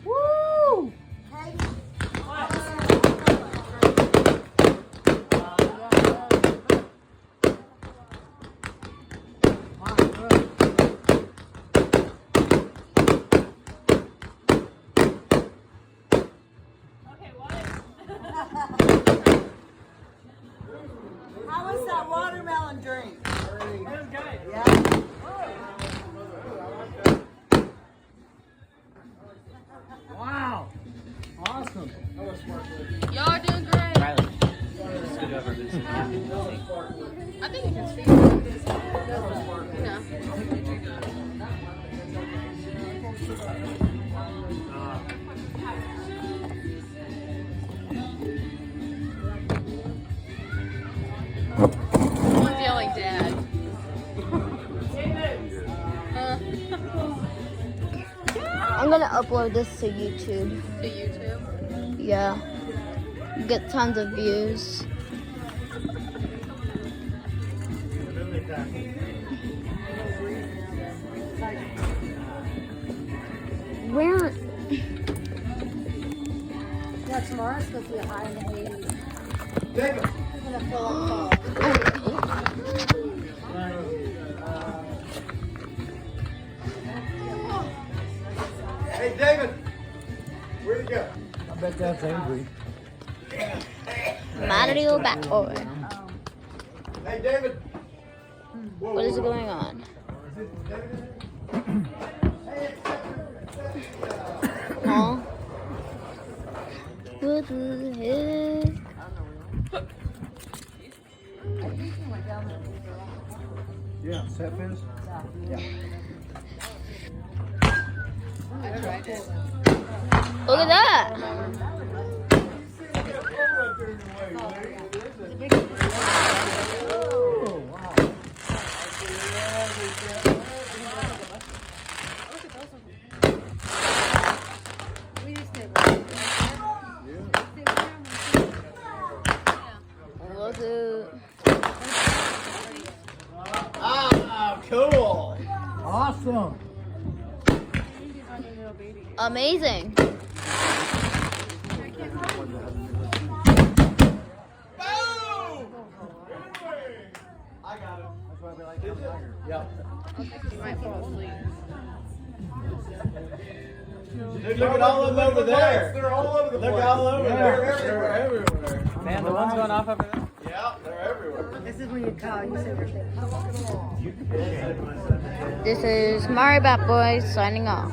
Woo! How was that watermelon drink? It was good. Yeah. Wow. Awesome. Y'all are doing great. Riley, scoot over this. I think you can speak. No. Someone's yelling, Dad. I'm gonna upload this to YouTube. To YouTube. Yeah. Get tons of views. Where? Yeah, tomorrow's supposed to be a high in the 80s. David. It's gonna fill up Hey, David. Where'd he go? I bet that's angry. Mario back boy. Hey, David. What is going on? Huh? What the heck? Yeah, set fence? I tried it. Look at that! Oh, wow. Look at Ah, cool. Awesome. amazing. Boom! I got him. That's why we like him tiger. Yep. You might fall asleep. Look at all of them over there. They're all over the place. Look all over there. They're everywhere. Man, the one's going off over there. Yeah, they're everywhere. This is when you call. You say we're This is Mario Bat Boy signing off.